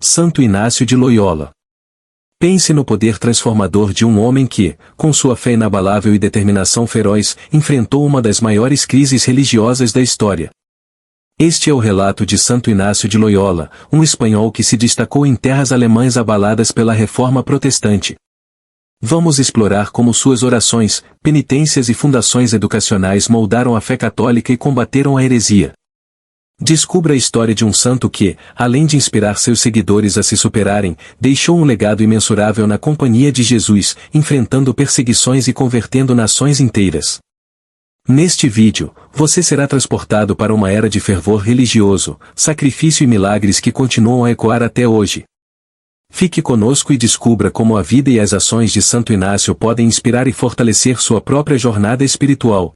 Santo Inácio de Loyola. Pense no poder transformador de um homem que, com sua fé inabalável e determinação feroz, enfrentou uma das maiores crises religiosas da história. Este é o relato de Santo Inácio de Loyola, um espanhol que se destacou em terras alemãs abaladas pela Reforma Protestante. Vamos explorar como suas orações, penitências e fundações educacionais moldaram a fé católica e combateram a heresia. Descubra a história de um santo que, além de inspirar seus seguidores a se superarem, deixou um legado imensurável na companhia de Jesus, enfrentando perseguições e convertendo nações inteiras. Neste vídeo, você será transportado para uma era de fervor religioso, sacrifício e milagres que continuam a ecoar até hoje. Fique conosco e descubra como a vida e as ações de Santo Inácio podem inspirar e fortalecer sua própria jornada espiritual.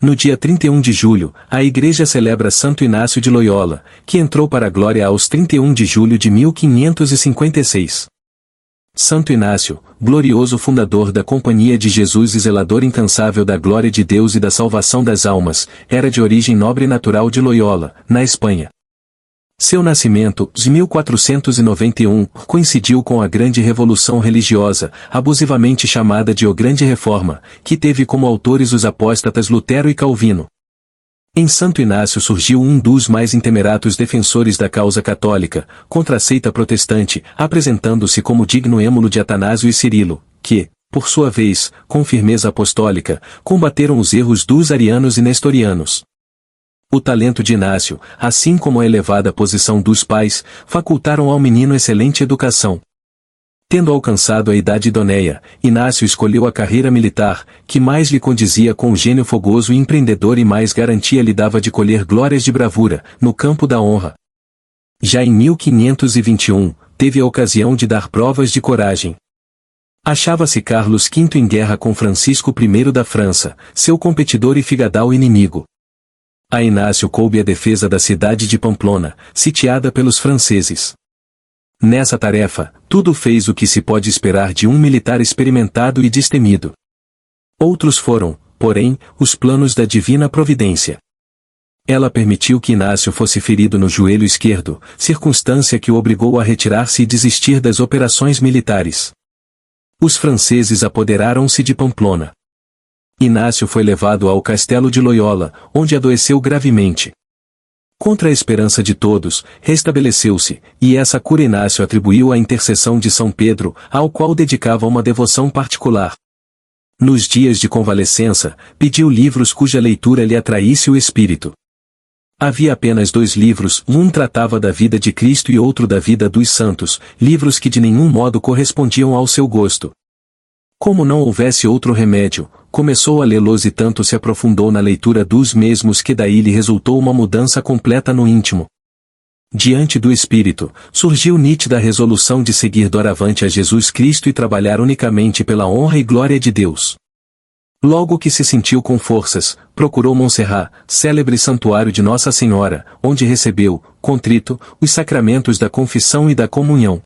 No dia 31 de julho, a Igreja celebra Santo Inácio de Loyola, que entrou para a glória aos 31 de julho de 1556. Santo Inácio, glorioso fundador da Companhia de Jesus e zelador incansável da glória de Deus e da salvação das almas, era de origem nobre natural de Loyola, na Espanha. Seu nascimento, de 1491, coincidiu com a Grande Revolução Religiosa, abusivamente chamada de O Grande Reforma, que teve como autores os apóstatas Lutero e Calvino. Em Santo Inácio surgiu um dos mais intemeratos defensores da causa católica, contra a seita protestante, apresentando-se como digno êmulo de Atanásio e Cirilo, que, por sua vez, com firmeza apostólica, combateram os erros dos arianos e nestorianos. O talento de Inácio, assim como a elevada posição dos pais, facultaram ao menino excelente educação. Tendo alcançado a idade idoneia, Inácio escolheu a carreira militar, que mais lhe condizia com o gênio fogoso e empreendedor e mais garantia lhe dava de colher glórias de bravura, no campo da honra. Já em 1521, teve a ocasião de dar provas de coragem. Achava-se Carlos V em guerra com Francisco I da França, seu competidor e figadal inimigo. A Inácio coube a defesa da cidade de Pamplona, sitiada pelos franceses. Nessa tarefa, tudo fez o que se pode esperar de um militar experimentado e destemido. Outros foram, porém, os planos da divina providência. Ela permitiu que Inácio fosse ferido no joelho esquerdo, circunstância que o obrigou a retirar-se e desistir das operações militares. Os franceses apoderaram-se de Pamplona. Inácio foi levado ao castelo de Loyola, onde adoeceu gravemente. Contra a esperança de todos, restabeleceu-se, e essa cura Inácio atribuiu à intercessão de São Pedro, ao qual dedicava uma devoção particular. Nos dias de convalescença, pediu livros cuja leitura lhe atraísse o espírito. Havia apenas 2 livros, um tratava da vida de Cristo e outro da vida dos santos, livros que de nenhum modo correspondiam ao seu gosto. Como não houvesse outro remédio, começou a lê-los e tanto se aprofundou na leitura dos mesmos que daí lhe resultou uma mudança completa no íntimo. Diante do Espírito, surgiu nítida a resolução de seguir doravante a Jesus Cristo e trabalhar unicamente pela honra e glória de Deus. Logo que se sentiu com forças, procurou Montserrat, célebre santuário de Nossa Senhora, onde recebeu, contrito, os sacramentos da confissão e da comunhão.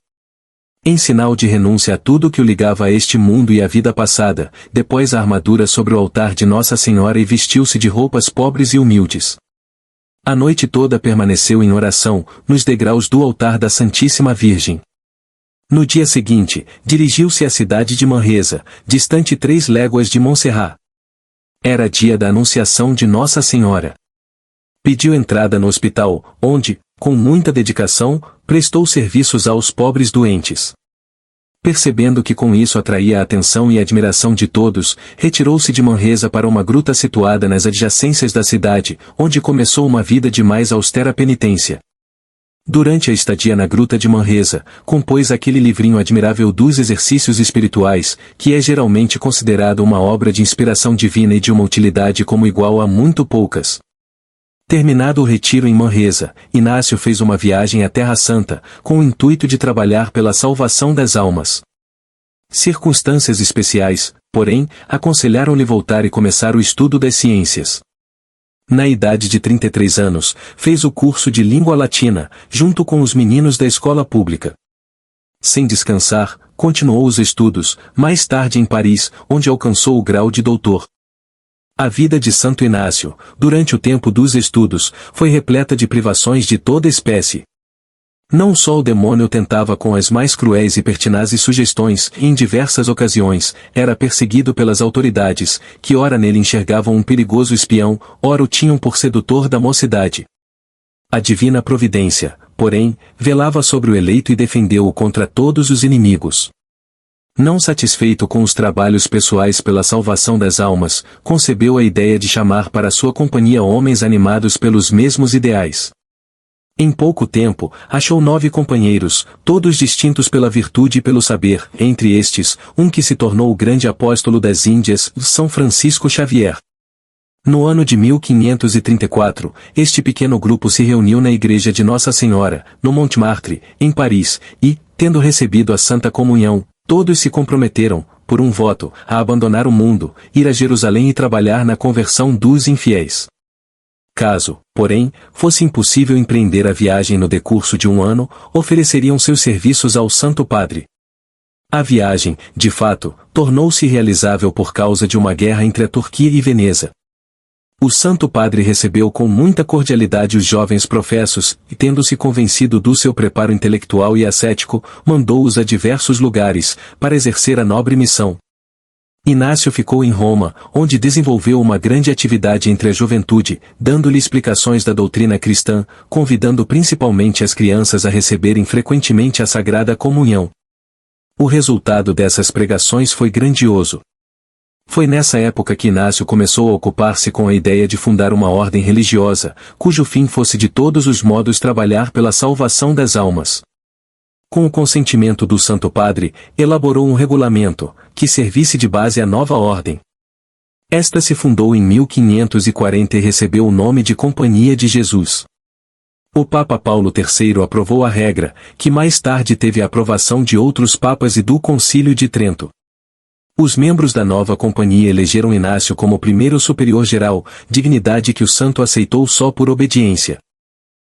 Em sinal de renúncia a tudo que o ligava a este mundo e à vida passada, depôs a armadura sobre o altar de Nossa Senhora e vestiu-se de roupas pobres e humildes. A noite toda permaneceu em oração, nos degraus do altar da Santíssima Virgem. No dia seguinte, dirigiu-se à cidade de Manresa, distante 3 léguas de Montserrat. Era dia da Anunciação de Nossa Senhora. Pediu entrada no hospital, onde, com muita dedicação, prestou serviços aos pobres doentes. Percebendo que com isso atraía a atenção e a admiração de todos, retirou-se de Manresa para uma gruta situada nas adjacências da cidade, onde começou uma vida de mais austera penitência. Durante a estadia na gruta de Manresa, compôs aquele livrinho admirável dos exercícios espirituais, que é geralmente considerado uma obra de inspiração divina e de uma utilidade como igual a muito poucas. Terminado o retiro em Manresa, Inácio fez uma viagem à Terra Santa, com o intuito de trabalhar pela salvação das almas. Circunstâncias especiais, porém, aconselharam-lhe voltar e começar o estudo das ciências. Na idade de 33 anos, fez o curso de língua latina, junto com os meninos da escola pública. Sem descansar, continuou os estudos, mais tarde em Paris, onde alcançou o grau de doutor. A vida de Santo Inácio, durante o tempo dos estudos, foi repleta de privações de toda espécie. Não só o demônio tentava com as mais cruéis e pertinazes sugestões, e em diversas ocasiões, era perseguido pelas autoridades, que ora nele enxergavam um perigoso espião, ora o tinham por sedutor da mocidade. A divina providência, porém, velava sobre o eleito e defendeu-o contra todos os inimigos. Não satisfeito com os trabalhos pessoais pela salvação das almas, concebeu a ideia de chamar para sua companhia homens animados pelos mesmos ideais. Em pouco tempo, achou 9 companheiros, todos distintos pela virtude e pelo saber, entre estes, um que se tornou o grande apóstolo das Índias, São Francisco Xavier. No ano de 1534, este pequeno grupo se reuniu na igreja de Nossa Senhora, no Montmartre, em Paris, e, tendo recebido a Santa Comunhão, todos se comprometeram, por um voto, a abandonar o mundo, ir a Jerusalém e trabalhar na conversão dos infiéis. Caso, porém, fosse impossível empreender a viagem no decurso de um ano, ofereceriam seus serviços ao Santo Padre. A viagem, de fato, tornou-se realizável por causa de uma guerra entre a Turquia e Veneza. O Santo Padre recebeu com muita cordialidade os jovens professos, e tendo-se convencido do seu preparo intelectual e ascético, mandou-os a diversos lugares, para exercer a nobre missão. Inácio ficou em Roma, onde desenvolveu uma grande atividade entre a juventude, dando-lhe explicações da doutrina cristã, convidando principalmente as crianças a receberem frequentemente a Sagrada Comunhão. O resultado dessas pregações foi grandioso. Foi nessa época que Inácio começou a ocupar-se com a ideia de fundar uma ordem religiosa, cujo fim fosse de todos os modos trabalhar pela salvação das almas. Com o consentimento do Santo Padre, elaborou um regulamento, que servisse de base à nova ordem. Esta se fundou em 1540 e recebeu o nome de Companhia de Jesus. O Papa Paulo III aprovou a regra, que mais tarde teve a aprovação de outros papas e do Concílio de Trento. Os membros da nova companhia elegeram Inácio como primeiro superior geral, dignidade que o santo aceitou só por obediência.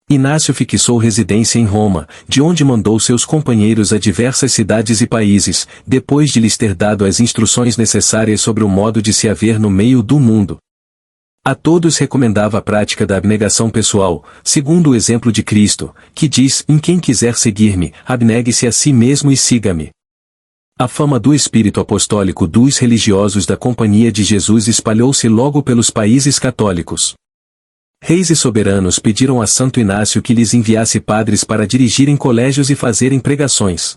Inácio fixou residência em Roma, de onde mandou seus companheiros a diversas cidades e países, depois de lhes ter dado as instruções necessárias sobre o modo de se haver no meio do mundo. A todos recomendava a prática da abnegação pessoal, segundo o exemplo de Cristo, que diz: "Em quem quiser seguir-me, abnegue-se a si mesmo e siga-me." A fama do espírito apostólico dos religiosos da Companhia de Jesus espalhou-se logo pelos países católicos. Reis e soberanos pediram a Santo Inácio que lhes enviasse padres para dirigirem colégios e fazerem pregações.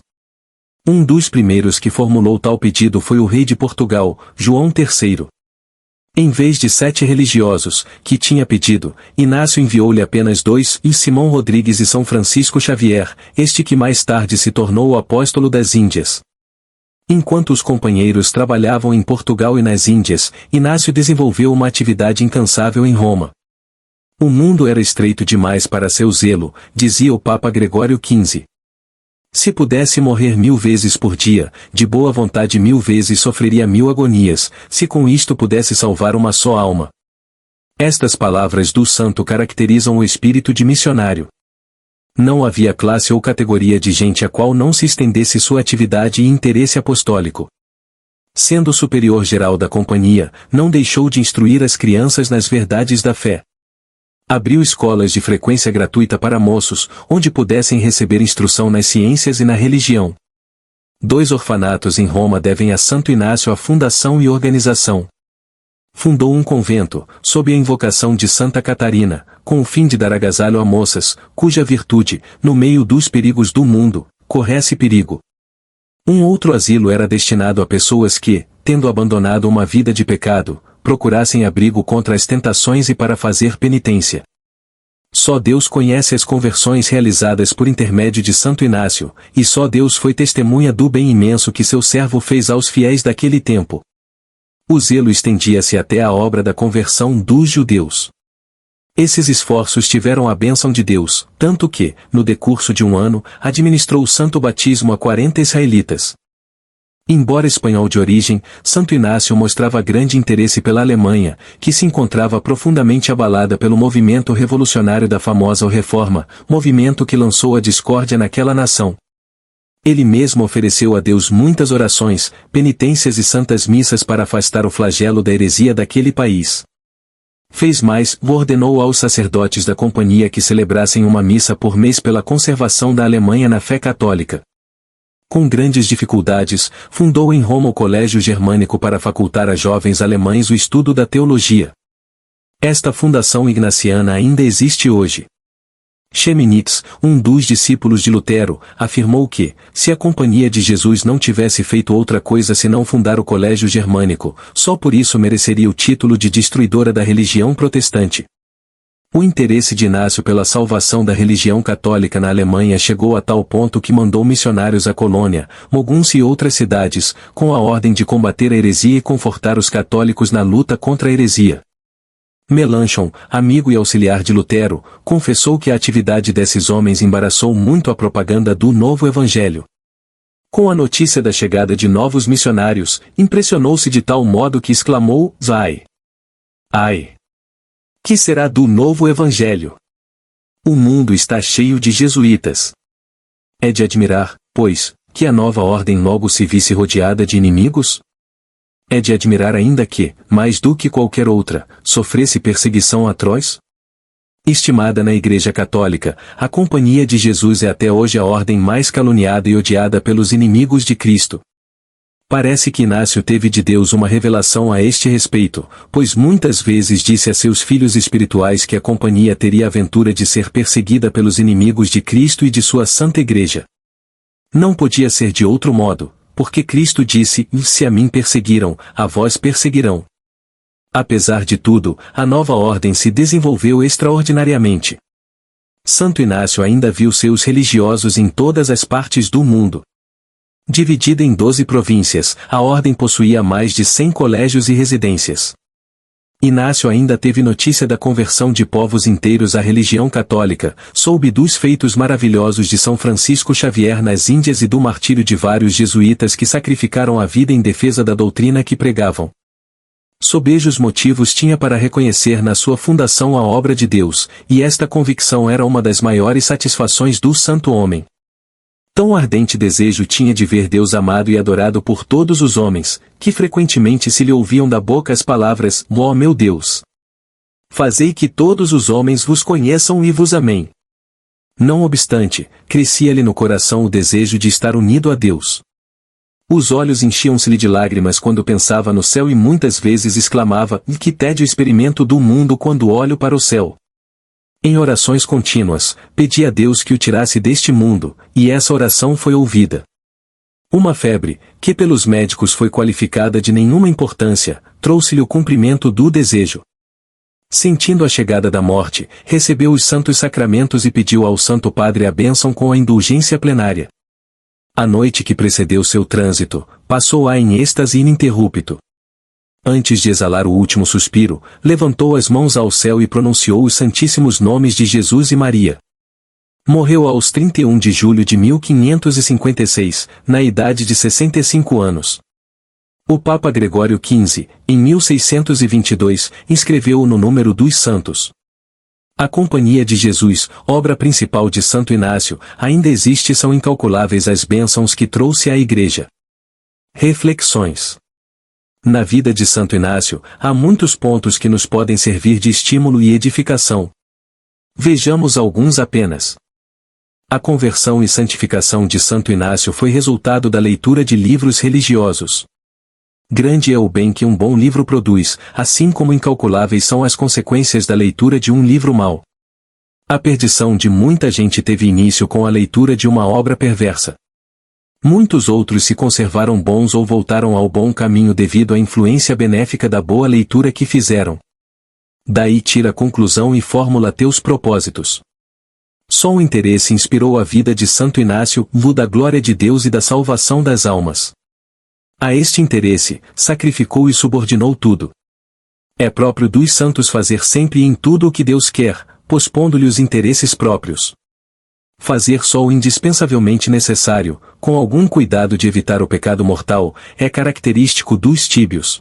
Um dos primeiros que formulou tal pedido foi o rei de Portugal, João III. Em vez de 7 religiosos, que tinha pedido, Inácio enviou-lhe apenas 2, e Simão Rodrigues e São Francisco Xavier, este que mais tarde se tornou o apóstolo das Índias. Enquanto os companheiros trabalhavam em Portugal e nas Índias, Inácio desenvolveu uma atividade incansável em Roma. O mundo era estreito demais para seu zelo, dizia o Papa Gregório XV. Se pudesse morrer 1000 vezes por dia, de boa vontade 1000 vezes sofreria 1000 agonias, se com isto pudesse salvar uma só alma. Estas palavras do santo caracterizam o espírito de missionário. Não havia classe ou categoria de gente a qual não se estendesse sua atividade e interesse apostólico. Sendo o superior geral da companhia, não deixou de instruir as crianças nas verdades da fé. Abriu escolas de frequência gratuita para moços, onde pudessem receber instrução nas ciências e na religião. 2 orfanatos em Roma devem a Santo Inácio a fundação e organização. Fundou um convento, sob a invocação de Santa Catarina, com o fim de dar agasalho a moças, cuja virtude, no meio dos perigos do mundo, corresse perigo. Um outro asilo era destinado a pessoas que, tendo abandonado uma vida de pecado, procurassem abrigo contra as tentações e para fazer penitência. Só Deus conhece as conversões realizadas por intermédio de Santo Inácio, e só Deus foi testemunha do bem imenso que seu servo fez aos fiéis daquele tempo. O zelo estendia-se até a obra da conversão dos judeus. Esses esforços tiveram a bênção de Deus, tanto que, no decurso de um ano, administrou o santo batismo a 40 israelitas. Embora espanhol de origem, Santo Inácio mostrava grande interesse pela Alemanha, que se encontrava profundamente abalada pelo movimento revolucionário da famosa Reforma, movimento que lançou a discórdia naquela nação. Ele mesmo ofereceu a Deus muitas orações, penitências e santas missas para afastar o flagelo da heresia daquele país. Fez mais, ordenou aos sacerdotes da companhia que celebrassem uma missa por mês pela conservação da Alemanha na fé católica. Com grandes dificuldades, fundou em Roma o Colégio Germânico para facultar a jovens alemães o estudo da teologia. Esta fundação ignaciana ainda existe hoje. Chemnitz, um dos discípulos de Lutero, afirmou que, se a Companhia de Jesus não tivesse feito outra coisa senão fundar o Colégio Germânico, só por isso mereceria o título de destruidora da religião protestante. O interesse de Inácio pela salvação da religião católica na Alemanha chegou a tal ponto que mandou missionários à Colônia, Mogunço e outras cidades, com a ordem de combater a heresia e confortar os católicos na luta contra a heresia. Melanchthon, amigo e auxiliar de Lutero, confessou que a atividade desses homens embaraçou muito a propaganda do novo evangelho. Com a notícia da chegada de novos missionários, impressionou-se de tal modo que exclamou: "Ai! Ai! Que será do novo evangelho? O mundo está cheio de jesuítas." É de admirar, pois, que a nova ordem logo se visse rodeada de inimigos? É de admirar ainda que, mais do que qualquer outra, sofresse perseguição atroz? Estimada na Igreja Católica, a Companhia de Jesus é até hoje a ordem mais caluniada e odiada pelos inimigos de Cristo. Parece que Inácio teve de Deus uma revelação a este respeito, pois muitas vezes disse a seus filhos espirituais que a Companhia teria a ventura de ser perseguida pelos inimigos de Cristo e de sua Santa Igreja. Não podia ser de outro modo, porque Cristo disse: "Se a mim perseguiram, a vós perseguirão." Apesar de tudo, a nova ordem se desenvolveu extraordinariamente. Santo Inácio ainda viu seus religiosos em todas as partes do mundo. Dividida em 12 províncias, a ordem possuía mais de 100 colégios e residências. Inácio ainda teve notícia da conversão de povos inteiros à religião católica, soube dos feitos maravilhosos de São Francisco Xavier nas Índias e do martírio de vários jesuítas que sacrificaram a vida em defesa da doutrina que pregavam. Sobejos motivos tinha para reconhecer na sua fundação a obra de Deus, e esta convicção era uma das maiores satisfações do santo homem. Tão ardente desejo tinha de ver Deus amado e adorado por todos os homens, que frequentemente se lhe ouviam da boca as palavras: "Ó meu Deus! Fazei que todos os homens vos conheçam e vos amem." Não obstante, crescia-lhe no coração o desejo de estar unido a Deus. Os olhos enchiam-se-lhe de lágrimas quando pensava no céu e muitas vezes exclamava: "Que tédio experimento do mundo quando olho para o céu." Em orações contínuas, pedia a Deus que o tirasse deste mundo, e essa oração foi ouvida. Uma febre, que pelos médicos foi qualificada de nenhuma importância, trouxe-lhe o cumprimento do desejo. Sentindo a chegada da morte, recebeu os santos sacramentos e pediu ao Santo Padre a bênção com a indulgência plenária. A noite que precedeu seu trânsito, passou-a em êxtase ininterrupto. Antes de exalar o último suspiro, levantou as mãos ao céu e pronunciou os santíssimos nomes de Jesus e Maria. Morreu aos 31 de julho de 1556, na idade de 65 anos. O Papa Gregório XV, em 1622, inscreveu-o no número dos santos. A Companhia de Jesus, obra principal de Santo Inácio, ainda existe e são incalculáveis as bênçãos que trouxe à Igreja. Reflexões. Na vida de Santo Inácio, há muitos pontos que nos podem servir de estímulo e edificação. Vejamos alguns apenas. A conversão e santificação de Santo Inácio foi resultado da leitura de livros religiosos. Grande é o bem que um bom livro produz, assim como incalculáveis são as consequências da leitura de um livro mau. A perdição de muita gente teve início com a leitura de uma obra perversa. Muitos outros se conservaram bons ou voltaram ao bom caminho devido à influência benéfica da boa leitura que fizeram. Daí tira a conclusão e formula teus propósitos. Só o interesse inspirou a vida de Santo Inácio, da glória de Deus e da salvação das almas. A este interesse, sacrificou e subordinou tudo. É próprio dos santos fazer sempre e em tudo o que Deus quer, pospondo-lhe os interesses próprios. Fazer só o indispensavelmente necessário, com algum cuidado de evitar o pecado mortal, é característico dos tíbios.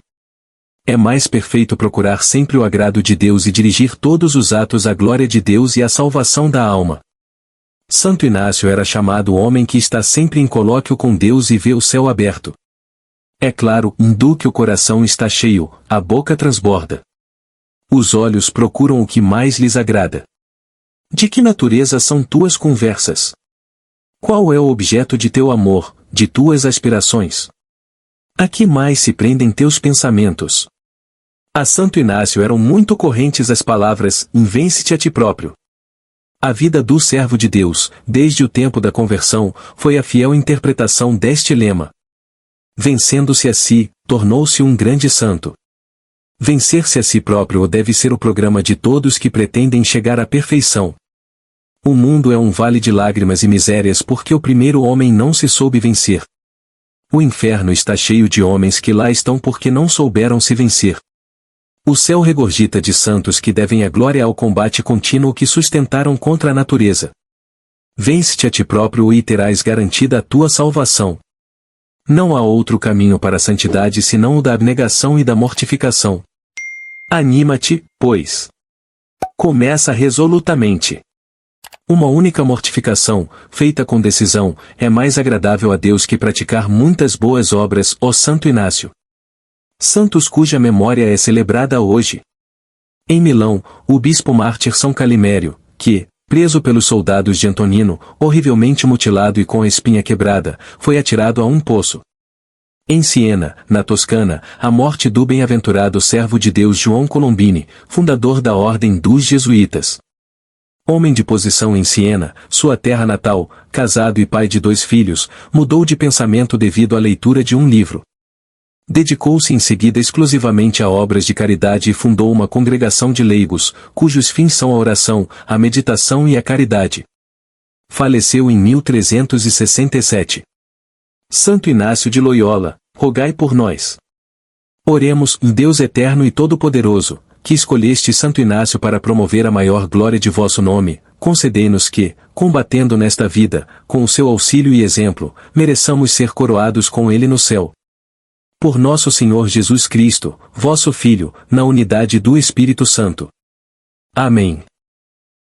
É mais perfeito procurar sempre o agrado de Deus e dirigir todos os atos à glória de Deus e à salvação da alma. Santo Inácio era chamado o homem que está sempre em colóquio com Deus e vê o céu aberto. É claro, do que o coração está cheio, a boca transborda. Os olhos procuram o que mais lhes agrada. De que natureza são tuas conversas? Qual é o objeto de teu amor, de tuas aspirações? A que mais se prendem teus pensamentos? A Santo Inácio eram muito correntes as palavras, vence-te a ti próprio. A vida do servo de Deus, desde o tempo da conversão, foi a fiel interpretação deste lema. Vencendo-se a si, tornou-se um grande santo. Vencer-se a si próprio deve ser o programa de todos que pretendem chegar à perfeição. O mundo é um vale de lágrimas e misérias porque o primeiro homem não se soube vencer. O inferno está cheio de homens que lá estão porque não souberam se vencer. O céu regurgita de santos que devem a glória ao combate contínuo que sustentaram contra a natureza. Vence-te a ti próprio e terás garantida a tua salvação. Não há outro caminho para a santidade senão o da abnegação e da mortificação. Anima-te, pois. Começa resolutamente. Uma única mortificação, feita com decisão, é mais agradável a Deus que praticar muitas boas obras, ó Santo Inácio. Santos cuja memória é celebrada hoje. Em Milão, o bispo mártir São Calimério, que, preso pelos soldados de Antonino, horrivelmente mutilado e com a espinha quebrada, foi atirado a um poço. Em Siena, na Toscana, a morte do bem-aventurado servo de Deus João Colombini, fundador da Ordem dos Jesuítas. Homem de posição em Siena, sua terra natal, casado e pai de 2 filhos, mudou de pensamento devido à leitura de um livro. Dedicou-se em seguida exclusivamente a obras de caridade e fundou uma congregação de leigos, cujos fins são a oração, a meditação e a caridade. Faleceu em 1367. Santo Inácio de Loyola, rogai por nós. Oremos, Deus eterno e todo-poderoso, que escolheste Santo Inácio para promover a maior glória de vosso nome, concedei-nos que, combatendo nesta vida, com o seu auxílio e exemplo, mereçamos ser coroados com ele no céu. Por nosso Senhor Jesus Cristo, vosso Filho, na unidade do Espírito Santo. Amém.